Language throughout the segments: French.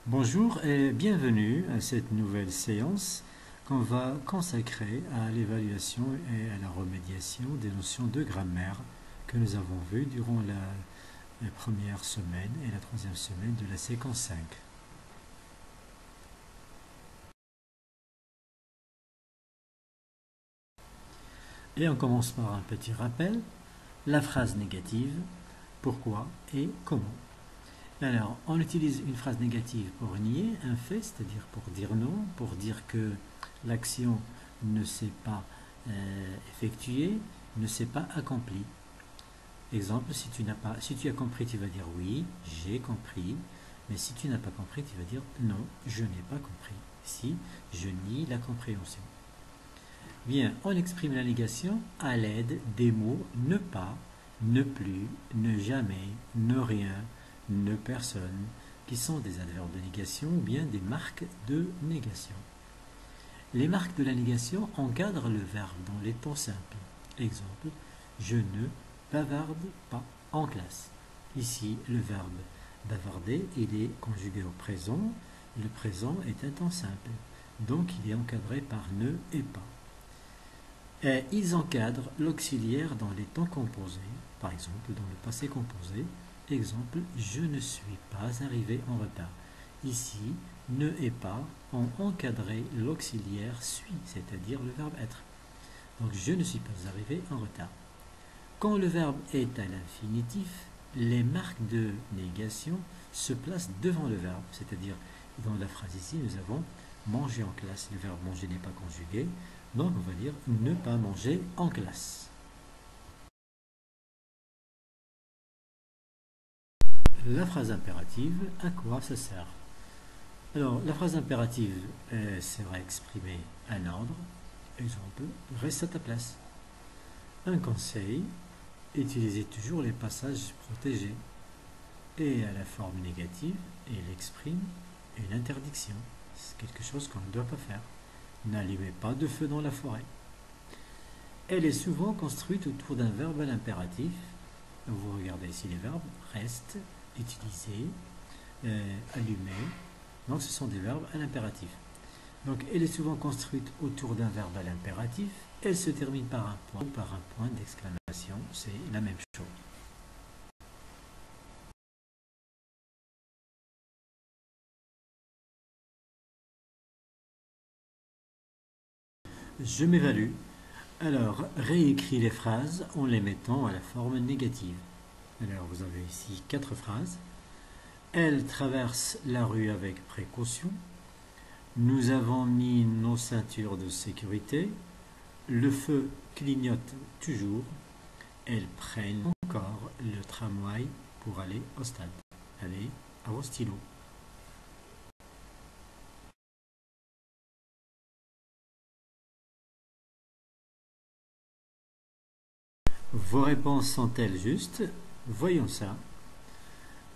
Bonjour et bienvenue à cette nouvelle séance qu'on va consacrer à l'évaluation et à la remédiation des notions de grammaire que nous avons vues durant la première semaine et la troisième semaine de la séquence 5. Et on commence par un petit rappel, la phrase négative, pourquoi et comment. Alors, on utilise une phrase négative pour nier un fait, c'est-à-dire pour dire non, pour dire que l'action ne s'est pas effectuée, ne s'est pas accomplie. Exemple, si tu as compris, tu vas dire oui, j'ai compris, mais si tu n'as pas compris, tu vas dire non, je n'ai pas compris. Si je nie la compréhension. Bien, on exprime la négation à l'aide des mots ne pas, ne plus, ne jamais, ne rien, ne personne, qui sont des adverbes de négation ou bien des marques de négation. Les marques de la négation encadrent le verbe dans les temps simples. Exemple, je ne bavarde pas en classe. Ici, le verbe bavarder, il est conjugué au présent. Le présent est un temps simple. Donc, il est encadré par ne et pas. Et ils encadrent l'auxiliaire dans les temps composés, par exemple dans le passé composé. Exemple, je ne suis pas arrivé en retard. Ici, ne et pas ont encadré l'auxiliaire suis, c'est-à-dire le verbe être. Donc, je ne suis pas arrivé en retard. Quand le verbe est à l'infinitif, les marques de négation se placent devant le verbe, c'est-à-dire dans la phrase ici, nous avons manger en classe. Le verbe manger n'est pas conjugué, donc on va dire ne pas manger en classe. La phrase impérative, à quoi ça sert? Alors, la phrase impérative sera exprimée un ordre. Exemple, reste à ta place. Un conseil, utilisez toujours les passages protégés. Et à la forme négative, elle exprime une interdiction. C'est quelque chose qu'on ne doit pas faire. N'allumez pas de feu dans la forêt. Elle est souvent construite autour d'un verbe à l'impératif. Vous regardez ici les verbes reste, utiliser, allumer. Donc ce sont des verbes à l'impératif. Donc elle est souvent construite autour d'un verbe à l'impératif. Elle se termine par un point ou par un point d'exclamation. C'est la même chose. Je m'évalue. Alors, réécris les phrases en les mettant à la forme négative. Alors, vous avez ici 4 phrases. Elle traverse la rue avec précaution. Nous avons mis nos ceintures de sécurité. Le feu clignote toujours. Elles prennent encore le tramway pour aller au stade. Allez, à vos stylos. Vos réponses sont-elles justes? Voyons ça.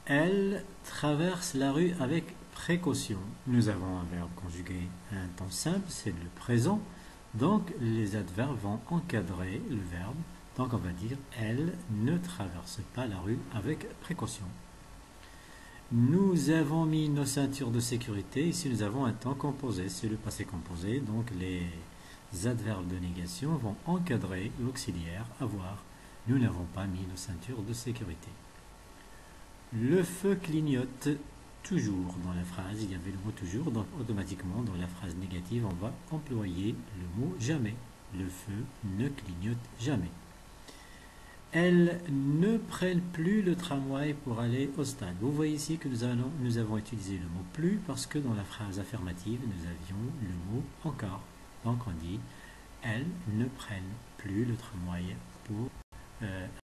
Elle traverse la rue avec précaution. Nous avons un verbe conjugué à un temps simple, c'est le présent. Donc les adverbes vont encadrer le verbe. Donc on va dire elle ne traverse pas la rue avec précaution. Nous avons mis nos ceintures de sécurité. Ici nous avons un temps composé, c'est le passé composé. Donc les adverbes de négation vont encadrer l'auxiliaire avoir. Nous n'avons pas mis nos ceintures de sécurité. Le feu clignote toujours dans la phrase, il y avait le mot toujours, donc automatiquement dans la phrase négative, on va employer le mot jamais. Le feu ne clignote jamais. Elles ne prennent plus le tramway pour aller au stade. Vous voyez ici que nous avons utilisé le mot plus parce que dans la phrase affirmative, nous avions le mot encore. Donc on dit, elles ne prennent plus le tramway pour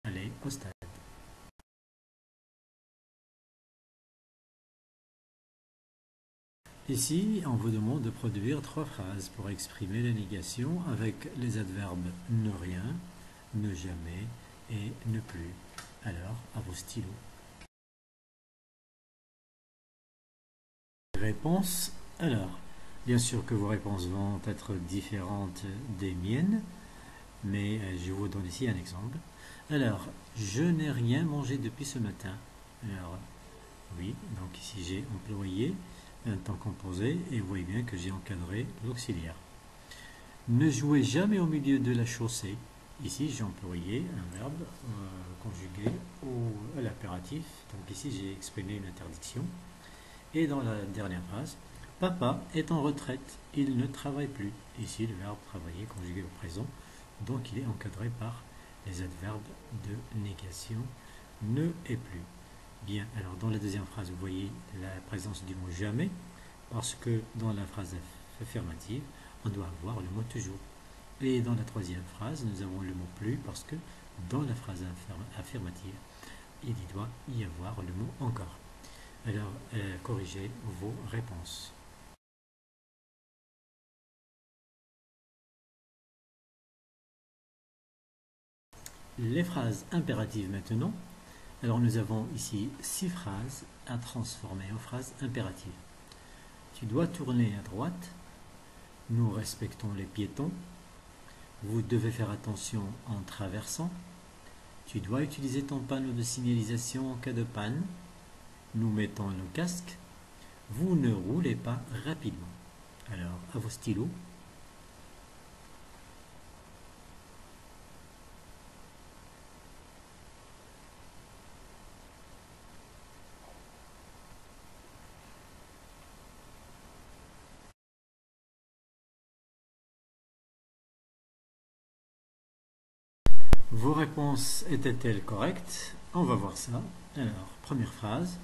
aller au stade. Ici, on vous demande de produire 3 phrases pour exprimer la négation avec les adverbes ne rien, ne jamais et ne plus. Alors, à vos stylos. Réponses. Alors, bien sûr que vos réponses vont être différentes des miennes, mais je vous donne ici un exemple. Alors, je n'ai rien mangé depuis ce matin. Alors, oui, donc ici j'ai employé un temps composé, et vous voyez bien que j'ai encadré l'auxiliaire. Ne jouez jamais au milieu de la chaussée. Ici, j'ai employé un verbe conjugué à l'impératif. Donc ici, j'ai exprimé une interdiction. Et dans la dernière phrase, papa est en retraite, il ne travaille plus. Ici, le verbe travailler conjugué au présent. Donc il est encadré par les adverbes de négation ne et plus. Bien, alors dans la deuxième phrase, vous voyez la présence du mot jamais, parce que dans la phrase affirmative, on doit avoir le mot toujours. Et dans la troisième phrase, nous avons le mot plus, parce que dans la phrase affirmative, il doit y avoir le mot encore. Alors, corrigez vos réponses. Les phrases impératives maintenant. Alors nous avons ici 6 phrases à transformer en phrases impératives. Tu dois tourner à droite. Nous respectons les piétons. Vous devez faire attention en traversant. Tu dois utiliser ton panneau de signalisation en cas de panne. Nous mettons nos casques. Vous ne roulez pas rapidement. Alors, à vos stylos. Vos réponses étaient-elles correctes? On va voir ça. Alors, première phrase.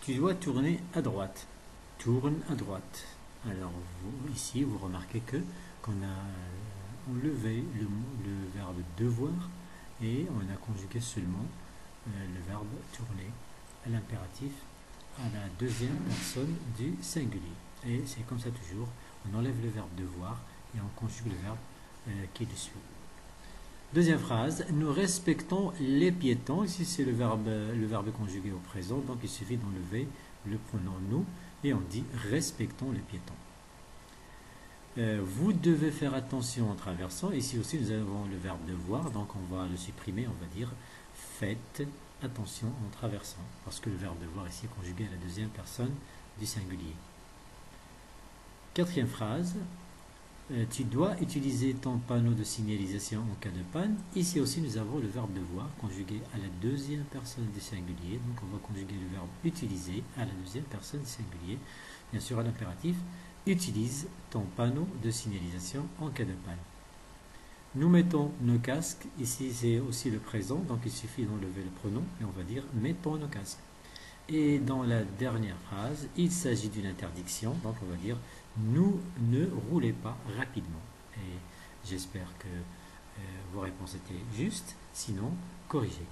Tu dois tourner à droite. Tourne à droite. Alors, ici, vous remarquez que qu'on a enlevé le verbe devoir et on a conjugué seulement le verbe tourner à l'impératif à la deuxième personne du singulier. Et c'est comme ça toujours. On enlève le verbe devoir et on conjugue le verbe qui le suit. Deuxième phrase, nous respectons les piétons. Ici, c'est le verbe conjugué au présent, donc il suffit d'enlever le pronom nous et on dit respectons les piétons. Vous devez faire attention en traversant. Ici aussi, nous avons le verbe devoir, donc on va le supprimer, on va dire faites attention en traversant, parce que le verbe devoir ici est conjugué à la deuxième personne du singulier. Quatrième phrase, tu dois utiliser ton panneau de signalisation en cas de panne. Ici aussi, nous avons le verbe devoir conjugué à la deuxième personne du singulier. Donc, on va conjuguer le verbe utiliser à la deuxième personne du singulier. Bien sûr, à l'impératif, utilise ton panneau de signalisation en cas de panne. Nous mettons nos casques. Ici, c'est aussi le présent. Donc, il suffit d'enlever le pronom et on va dire mettons nos casques. Et dans la dernière phrase, il s'agit d'une interdiction. Donc, on va dire nous ne roulez pas rapidement. Et j'espère que vos réponses étaient justes. Sinon, corrigez.